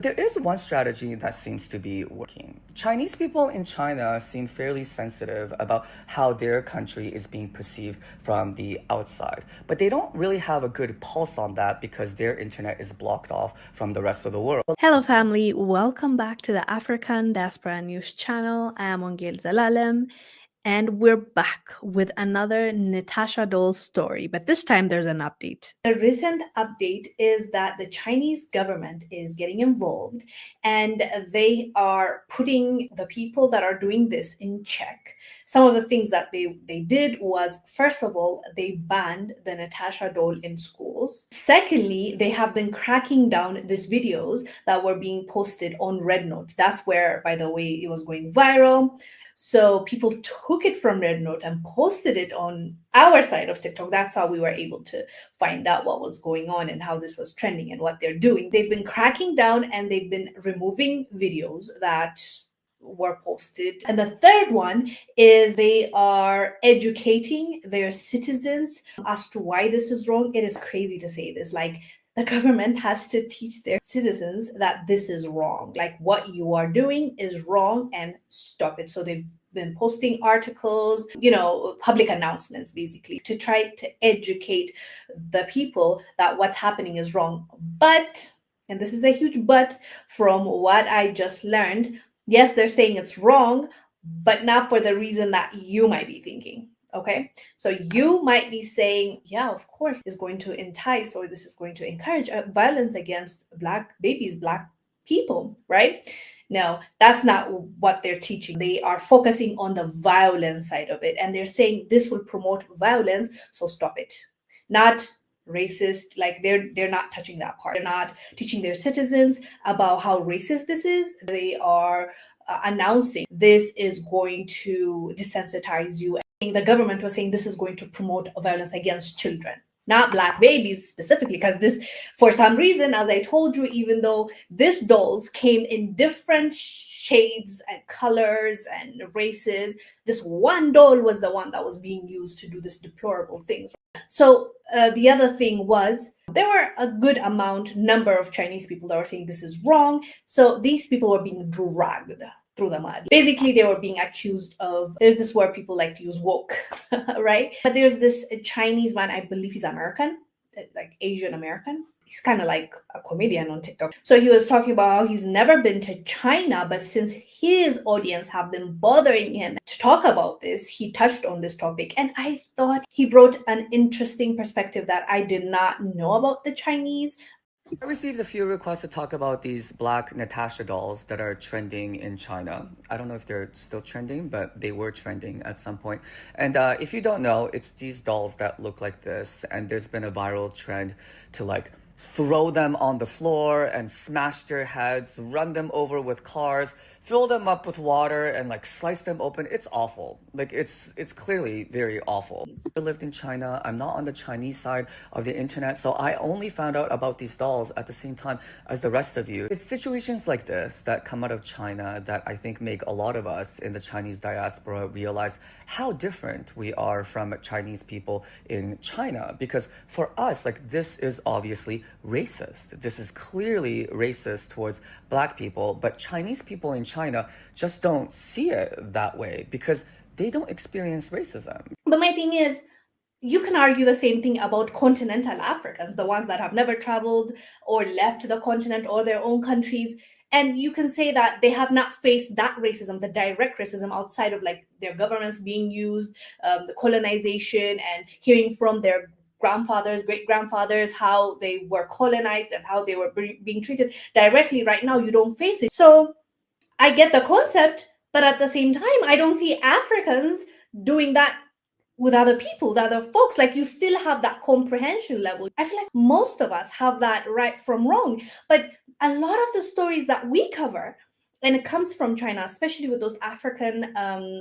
There is one strategy that seems to be working. Chinese people in China seem fairly sensitive about how their country is being perceived from the outside, but they don't really have a good pulse on that because their internet is blocked off from the rest of the world. Hello, family. Welcome back to the African Diaspora News channel. I am Wongel Zelalem, and we're back with another Natasha Doll story, but this time there's an update. The recent update is that the Chinese government is getting involved and they are putting the people that are doing this in check. Some of the things that they did was, first of all, they banned the Natasha Doll in schools. Secondly, they have been cracking down these videos that were being posted on Red Note. That's where, by the way, it was going viral. So people took it from Red Note and posted it on our side of TikTok. That's how we were able to find out what was going on and how this was trending and what they're doing. They've been cracking down and they've been removing videos that were posted. And the third one is they are educating their citizens as to why this is wrong. It is crazy to say this. Like, the government has to teach their citizens that this is wrong. Like, what you are doing is wrong and stop it. So they've been posting articles, public announcements basically to try to educate the people that what's happening is wrong. But, and this is a huge but, from what I just learned, yes, they're saying it's wrong, but not for the reason that you might be thinking. Okay, so you might be saying, yeah, of course, is going to entice or this is going to encourage violence against Black babies, Black people, right? No, that's not what they're teaching. They are focusing on the violence side of it. And they're saying this will promote violence, so stop it. Not racist, like they're not touching that part. They're not teaching their citizens about how racist this is. They are announcing this is going to desensitize you. The government was saying this is going to promote violence against children, not Black babies specifically, because this, for some reason, as I told you, even though these dolls came in different shades and colors and races, this one doll was the one that was being used to do this deplorable things. So the other thing was there were a good number of Chinese people that were saying this is wrong. So these people were being dragged through the mud. Basically, they were being accused of, there's this word people like to use, woke, right? But there's this Chinese man, I believe he's American, like Asian American. He's kind of like a comedian on TikTok. So he was talking about how he's never been to China, but since his audience have been bothering him to talk about this, he touched on this topic. And I thought he brought an interesting perspective that I did not know about the Chinese. I received a few requests to talk about these black Natasha dolls that are trending in China. I don't know if they're still trending, but they were trending at some point. And if you don't know, it's these dolls that look like this. And there's been a viral trend to like throw them on the floor and smash their heads, run them over with cars, fill them up with water and like slice them open. It's awful. Like it's clearly very awful. I lived in China. I'm not on the Chinese side of the internet, so I only found out about these dolls at the same time as the rest of you. It's situations like this that come out of China that I think make a lot of us in the Chinese diaspora realize how different we are from Chinese people in China. Because for us, like, this is obviously racist. This is clearly racist towards Black people, but Chinese people in China just don't see it that way because they don't experience racism. But my thing is, you can argue the same thing about continental Africans, the ones that have never traveled or left the continent or their own countries. And you can say that they have not faced that racism, the direct racism outside of like their governments being used, the colonization, and hearing from their grandfathers, great grandfathers, how they were colonized and how they were being treated directly. Right now, you don't face it. So I get the concept, but at the same time, I don't see Africans doing that with other people, with other folks. Like, you still have that comprehension level. I feel like most of us have that right from wrong. But a lot of the stories that we cover, and it comes from China, especially with those African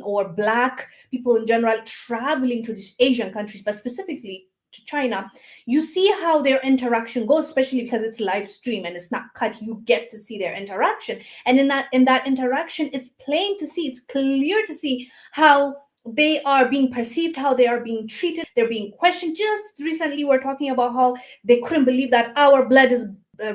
or Black people in general traveling to these Asian countries, but specifically to China, you see how their interaction goes, especially because it's live stream and it's not cut. You get to see their interaction, and in that interaction, it's plain to see, it's clear to see how they are being perceived, how they are being treated. They're being questioned. Just recently, we're talking about how they couldn't believe that our blood is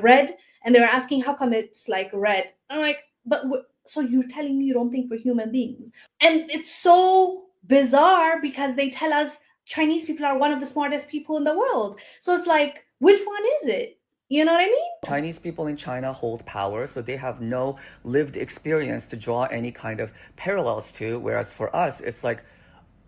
red, and they were asking how come it's like red. I'm like, but so you're telling me you don't think we're human beings? And it's so bizarre because they tell us Chinese people are one of the smartest people in the world. So it's like, which one is it? You know what I mean? Chinese people in China hold power, so they have no lived experience to draw any kind of parallels to, whereas for us, it's like,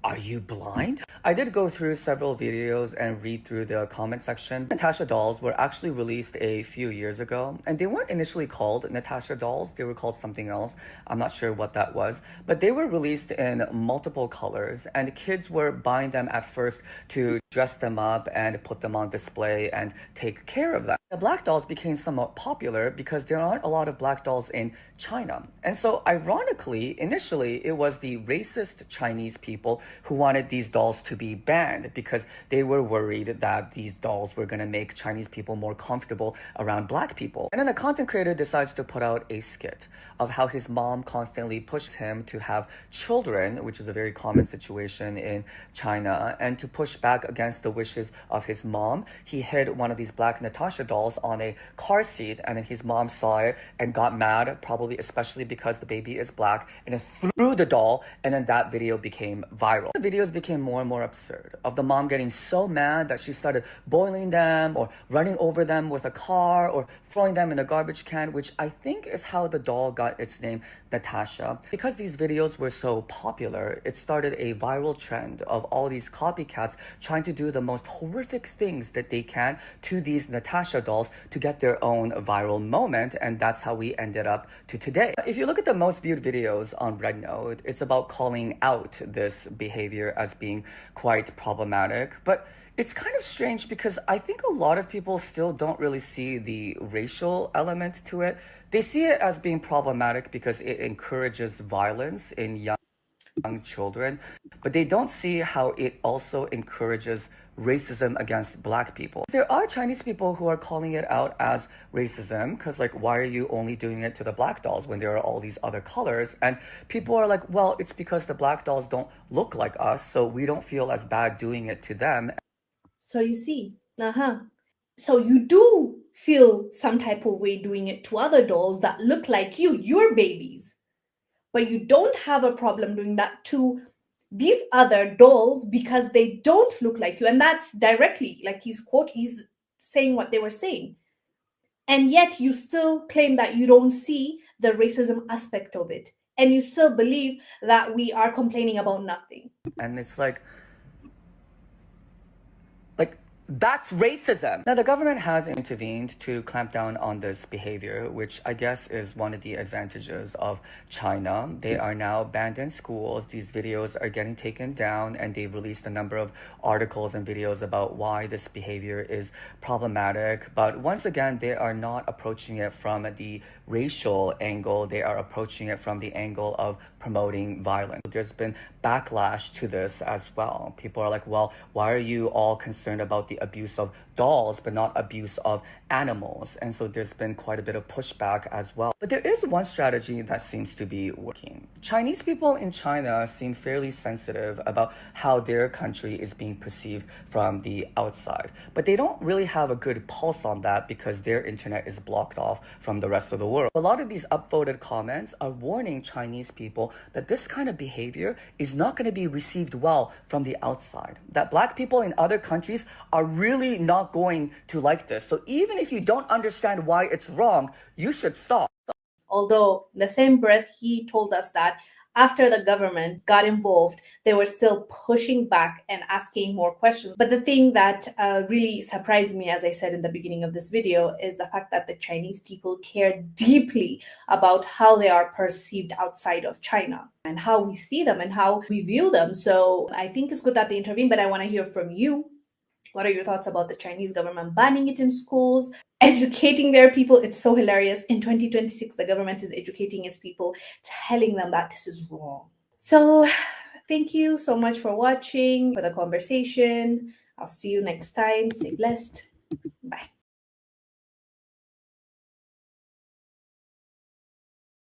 are you blind? I did go through several videos and read through the comment section. Natasha dolls were actually released a few years ago, and they weren't initially called Natasha dolls. They were called something else. I'm not sure what that was, but they were released in multiple colors, and kids were buying them at first to dress them up and put them on display and take care of them. The black dolls became somewhat popular because there aren't a lot of black dolls in China. And so ironically, initially, it was the racist Chinese people who wanted these dolls to be banned because they were worried that these dolls were going to make Chinese people more comfortable around black people. And then a content creator decides to put out a skit of how his mom constantly pushed him to have children, which is a very common situation in China, and to push back against the wishes of his mom, he hid one of these black Natasha dolls on a car seat, and then his mom saw it and got mad, probably especially because the baby is black, and then threw the doll, and then that video became viral. The videos became more and more absurd, of the mom getting so mad that she started boiling them or running over them with a car or throwing them in a garbage can, which I think is how the doll got its name, Natasha. Because these videos were so popular, it started a viral trend of all these copycats trying to do the most horrific things that they can to these Natasha dolls to get their own viral moment, and that's how we ended up to today. If you look at the most viewed videos on Rednote, it's about calling out this behavior as being quite problematic, but it's kind of strange because I think a lot of people still don't really see the racial element to it. They see it as being problematic because it encourages violence in young children, but they don't see how it also encourages racism against black people. There are Chinese people who are calling it out as racism because, like, why are you only doing it to the black dolls when there are all these other colors? And people are like, well, it's because the black dolls don't look like us, so we don't feel as bad doing it to them. So you see, so you do feel some type of way doing it to other dolls that look like you, your babies, but you don't have a problem doing that to these other dolls because they don't look like you. And that's directly like he's saying what they were saying. And yet you still claim that you don't see the racism aspect of it. And you still believe that we are complaining about nothing. And it's like that's racism. Now, the government has intervened to clamp down on this behavior, which I guess is one of the advantages of China. They are now banned in schools. These videos are getting taken down, and they've released a number of articles and videos about why this behavior is problematic. But once again, they are not approaching it from the racial angle. They are approaching it from the angle of promoting violence. There's been backlash to this as well. People are like, well, why are you all concerned about the abuse of dolls but not abuse of animals? And so there's been quite a bit of pushback as well. But there is one strategy that seems to be working. Chinese people in China seem fairly sensitive about how their country is being perceived from the outside, but they don't really have a good pulse on that because their internet is blocked off from the rest of the world. A lot of these upvoted comments are warning Chinese people that this kind of behavior is not going to be received well from the outside, that black people in other countries are really not going to like this. So even if you don't understand why it's wrong, you should stop. Although, in the same breath, he told us that after the government got involved, they were still pushing back and asking more questions. But the thing that really surprised me, as I said in the beginning of this video, is the fact that the Chinese people care deeply about how they are perceived outside of China and how we see them and how we view them. So I think it's good that they intervene, but I want to hear from you. What are your thoughts about the Chinese government banning it in schools, educating their people? It's so hilarious. In 2026, the government is educating its people, telling them that this is wrong. So thank you so much for watching, for the conversation. I'll see you next time. Stay blessed.